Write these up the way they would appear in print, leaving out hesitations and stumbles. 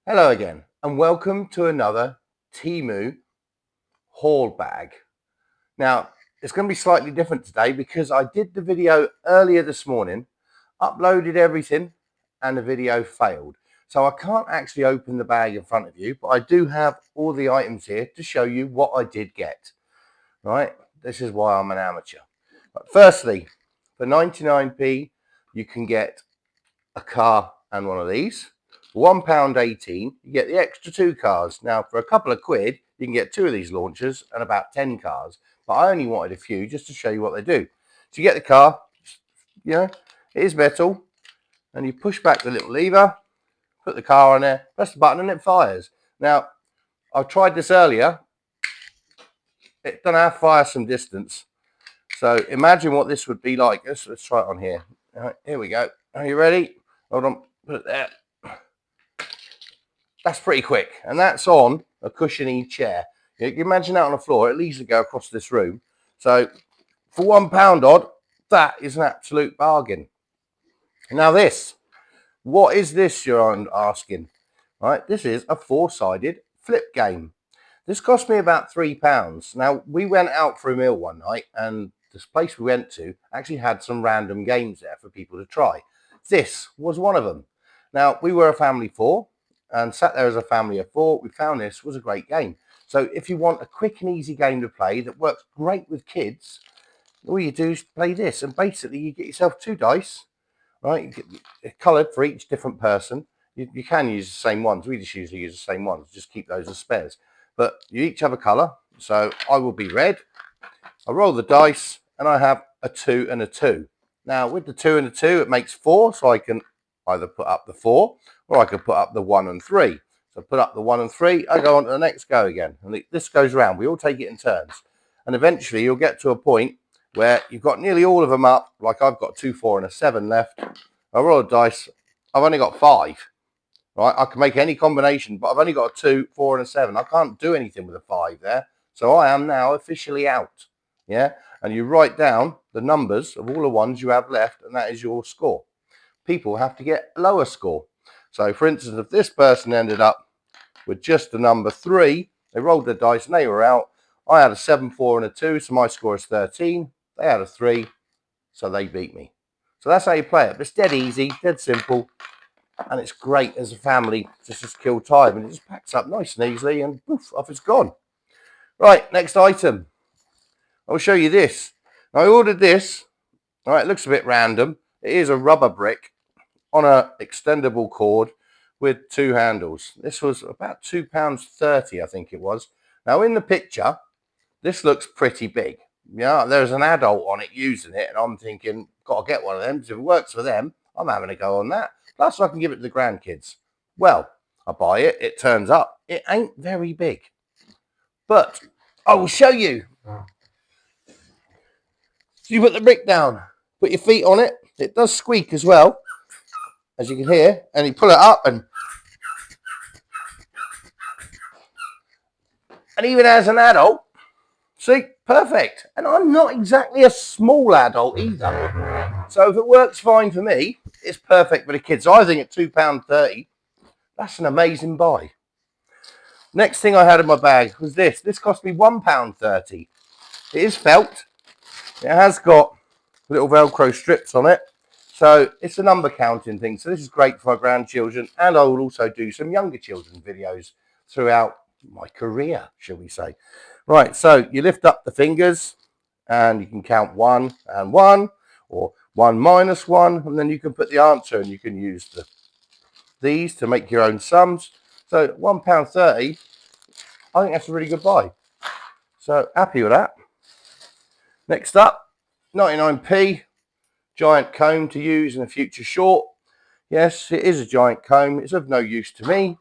Hello again, and welcome to another Temu haul bag. Now, it's going to be slightly different today because I did the video earlier this morning, uploaded everything, and the video failed. So I can't actually open the bag in front of you, but I do have all the items here to show you what I did get. Right? This is why I'm an amateur. But firstly, for 99p, you can get a car and one of these. £1.18, you get the extra 2 cars. Now, for a couple of quid, you can get 2 of these launchers and about 10 cars. But I only wanted a few just to show you what they do. So you get the car, it is metal, and you push back the little lever, put the car on there, press the button, and it fires. Now, I tried this earlier. It doesn't have fire some distance. So imagine what this would be like. Let's try it on here. All right, here we go. Are you ready? Hold on, put it there. That's pretty quick, and that's on a cushiony chair. You can imagine that on the floor. It easily go across this room. So for £1 odd, that is an absolute bargain. Now what is this, you're asking? Right, this is a 4-sided flip game. This cost me about £3. Now, we went out for a meal one night, and this place we went to actually had some random games there for people to try. This was one of them. Now, we were a family of 4 and sat there as a family of 4. We found this was a great game. So if you want a quick and easy game to play that works great with kids, all you do is play this, and basically you get yourself 2 dice, right? You get coloured for each different person. You can use the same ones. We just usually use the same ones. Just keep those as spares. But you each have a colour. So I will be red. I roll the dice, and I have a 2 and a 2. Now, with the 2 and the 2, it makes 4. So I can either put up the 4, or I can put up the 1 and 3. So put up the 1 and 3. I go on to the next go again. And this goes around. We all take it in turns. And eventually, you'll get to a point where you've got nearly all of them up. Like I've got 2, 4, and a 7 left. I roll a dice. I've only got 5. Right, I can make any combination, but I've only got a 2, 4, and a 7. I can't do anything with a 5 there. So I am now officially out. Yeah, and you write down the numbers of all the ones you have left, and that is your score. People have to get a lower score. So, for instance, if this person ended up with just the number 3, they rolled the dice and they were out. I had a 7, 4, and a 2, so my score is 13. They had a 3, so they beat me. So that's how you play it. But it's dead easy, dead simple. And it's great as a family just to kill time, and it just packs up nice and easily, and poof, off it's gone. Right, next item. I'll show you this. Now, I ordered this. All right, it looks a bit random. It is a rubber brick on an extendable cord with 2 handles. This was about £2.30, I think it was. Now, in the picture, this looks pretty big. Yeah, there's an adult on it using it, and I'm thinking, got to get one of them, because if it works for them, I'm having a go on that. Plus, I can give it to the grandkids. Well, I buy it, it turns up. It ain't very big. But I will show you. So you put the brick down, put your feet on it. It does squeak as well, as you can hear. And you pull it up, and even as an adult, see, perfect. And I'm not exactly a small adult either. So if it works fine for me, it's perfect for the kids. So I think at £2.30, that's an amazing buy. Next thing I had in my bag was this. This cost me £1.30. It is felt. It has got little Velcro strips on it. So it's a number counting thing. So this is great for my grandchildren. And I will also do some younger children videos throughout my career, shall we say. Right, so you lift up the fingers and you can count 1 and 1, or 1 minus 1, and then you can put the answer, and you can use these to make your own sums. So £1.30, I think that's a really good buy. So happy with that. Next up, 99p, giant comb to use in a future short. Yes, it is a giant comb. It's of no use to me,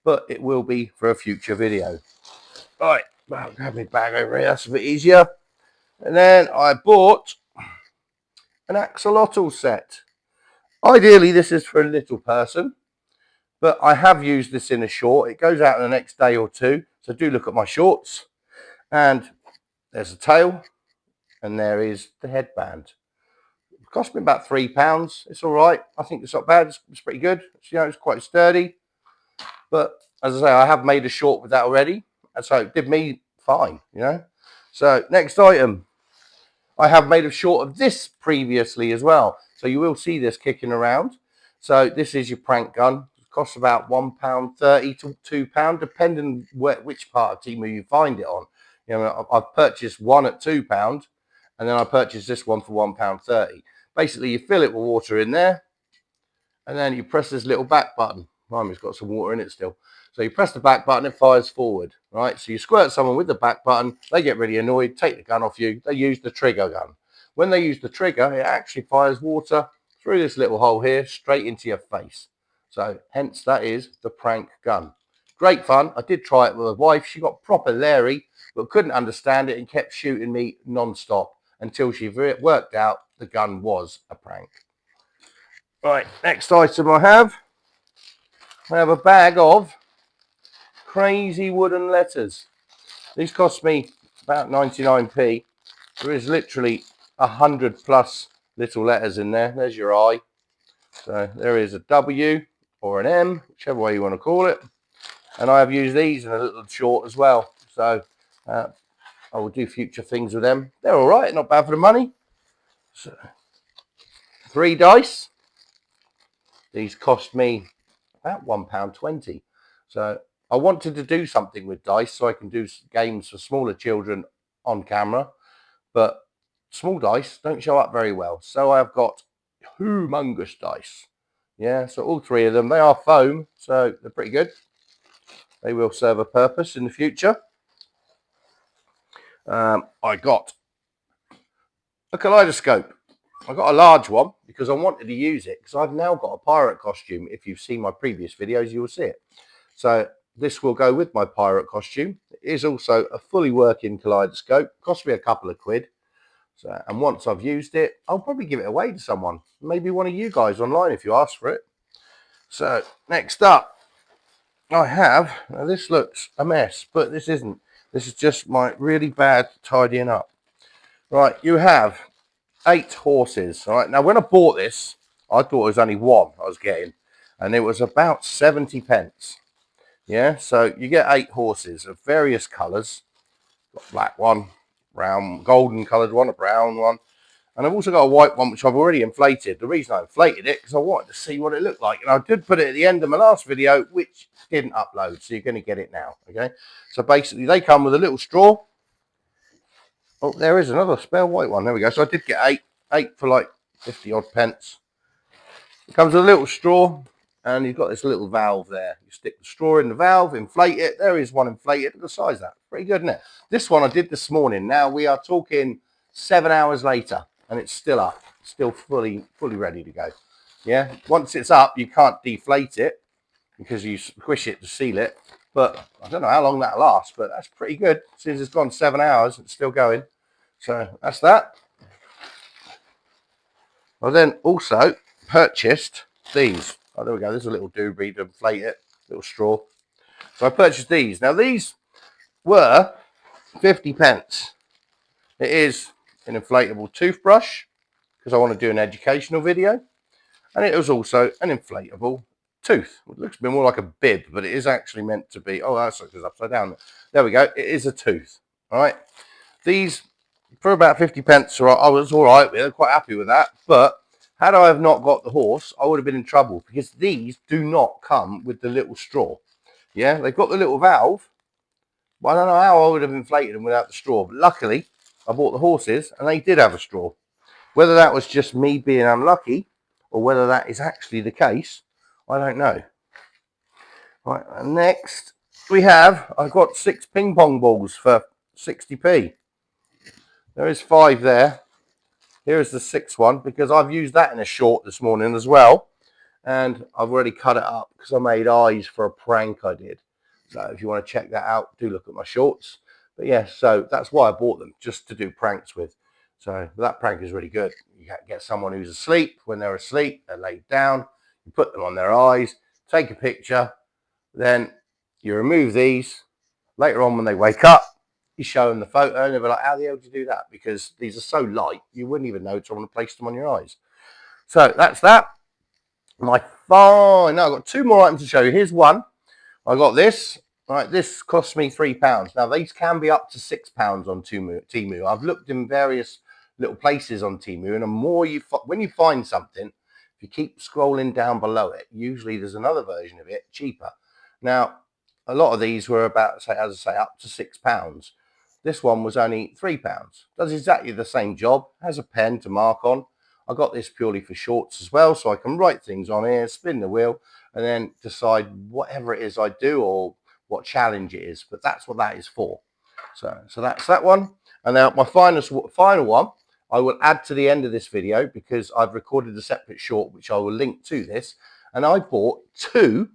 but it will be for a future video. Right, I'll have my bag over here, that's a bit easier. And then I bought an axolotl set. Ideally, this is for a little person, but I have used this in a short. It goes out in the next day or 2, so do look at my shorts. And there's a tail, and there is the headband. It cost me about £3. It's all right. I think it's not bad. It's pretty good. It's quite sturdy. But as I say, I have made a short with that already, and so it did me fine, you know. So next item, I have made a short of this previously as well, so you will see this kicking around. So this is your prank gun. It costs about £1.30 to £2, depending which part of Temu you find it on. You know, I've purchased one at £2, and then I purchased this one for £1.30. Basically, you fill it with water in there, and then you press this little back button. Mine has got some water in it still. So you press the back button, it fires forward, right? So you squirt someone with the back button, they get really annoyed, take the gun off you, they use the trigger gun. When they use the trigger, it actually fires water through this little hole here, straight into your face. So hence that is the prank gun. Great fun. I did try it with my wife. She got proper leery, but couldn't understand it and kept shooting me non-stop until she worked out the gun was a prank. Right, next item I have a bag of crazy wooden letters. These cost me about 99p. There is literally 100 plus little letters in there. There's your I. So there is a W or an M, whichever way you want to call it. And I have used these in a little short as well. So I will do future things with them. They're all right, not bad for the money. So, 3 dice. These cost me about £1.20. So I wanted to do something with dice so I can do games for smaller children on camera, but small dice don't show up very well. So I've got humongous dice. Yeah, so all 3 of them, they are foam, so they're pretty good. They will serve a purpose in the future. I got a kaleidoscope. I got a large one because I wanted to use it because I've now got a pirate costume. If you've seen my previous videos, you will see it. So this will go with my pirate costume. It is also a fully working kaleidoscope. Cost me a couple of quid. So, and once I've used it, I'll probably give it away to someone. Maybe one of you guys online if you ask for it. So next up, I have, now this looks a mess, but this isn't. This is just my really bad tidying up. Right, you have 8 horses. All right, now when I bought this, I thought it was only one I was getting, and it was about 70 pence. Yeah, so you get 8 horses of various colours. Got a black one, brown, golden coloured one, a brown one, and I've also got a white one which I've already inflated. The reason I inflated it because I wanted to see what it looked like, and I did put it at the end of my last video, which didn't upload, so you're going to get it now. Okay, so basically they come with a little straw. Oh, there is another spare white one. There we go. So I did get 8 for like 50 odd pence. It comes with a little straw, and you've got this little valve there. You stick the straw in the valve, inflate it. There is one inflated. Look at the size of that. Pretty good, isn't it? This one I did this morning. Now we are talking 7 hours later, and it's still up, still fully ready to go. Yeah. Once it's up, you can't deflate it because you squish it to seal it. But I don't know how long that'll last, but that's pretty good. Since it's gone 7 hours, it's still going. So that's that. I then also purchased these. Oh, there we go. There's a little doobie to inflate it, little straw. So I purchased these. Now these were 50 pence. It is an inflatable toothbrush because I want to do an educational video, and it was also an inflatable tooth. It looks a bit more like a bib, but it is actually meant to be. Oh, that's like it's upside down. There we go. It is a tooth. All right. These for about 50 pence. I was all right with. I'm quite happy with that, but had I have not got the horse, I would have been in trouble because these do not come with the little straw. Yeah, they've got the little valve, but I don't know how I would have inflated them without the straw. But luckily, I bought the horses and they did have a straw. Whether that was just me being unlucky or whether that is actually the case, I don't know. Right, and next I've got 6 ping pong balls for 60p. There is 5 there. Here is the 6th one because I've used that in a short this morning as well. And I've already cut it up because I made eyes for a prank I did. So if you want to check that out, do look at my shorts. But yeah, so that's why I bought them, just to do pranks with. So that prank is really good. You get someone who's asleep. When they're asleep, they're laid down. You put them on their eyes, take a picture. Then you remove these. Later on when they wake up, you show them the photo and they'll be like, how the hell did you do that? Because these are so light, you wouldn't even know until I placed them on your eyes. So that's that. Now I've got 2 more items to show you. Here's one. I got this. Right, this cost me £3. Now these can be up to £6 on Temu. I've looked in various little places on Temu, and the more when you find something, if you keep scrolling down below it, usually there's another version of it cheaper. Now, a lot of these were about, say, as I say, up to £6. This one was only £3. Does exactly the same job. Has a pen to mark on. I got this purely for shorts as well, so I can write things on here, spin the wheel, and then decide whatever it is I do or what challenge it is. But that's what that is for. So that's that one. And now my final one, I will add to the end of this video because I've recorded a separate short which I will link to this. And I bought two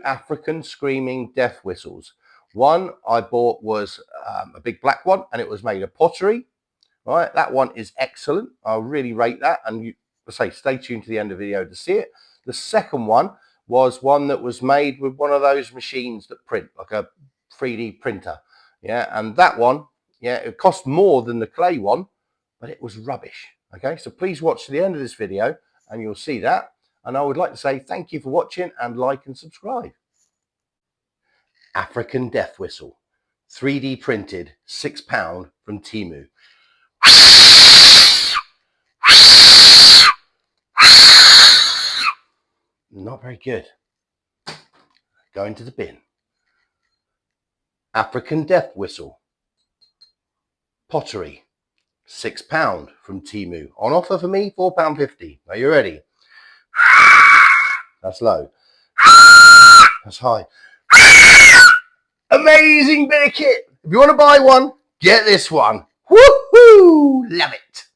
African screaming death whistles. One I bought was a big black one, and it was made of pottery. Right, that one is excellent. I really rate that, and you say stay tuned to the end of the video to see it. The second one was one that was made with one of those machines that print, like a 3D printer. Yeah, and that one, yeah, it cost more than the clay one, but it was rubbish. Okay, so please watch to the end of this video and you'll see that. And I would like to say thank you for watching, and like and subscribe. African death whistle, 3D printed, £6 from Temu. Not very good. Going to the bin. African death whistle, pottery, £6 from Temu. On offer for me, £4.50. Are you ready? That's low. That's high. Amazing bit of kit. If you want to buy one, get this one. Woohoo! Love it.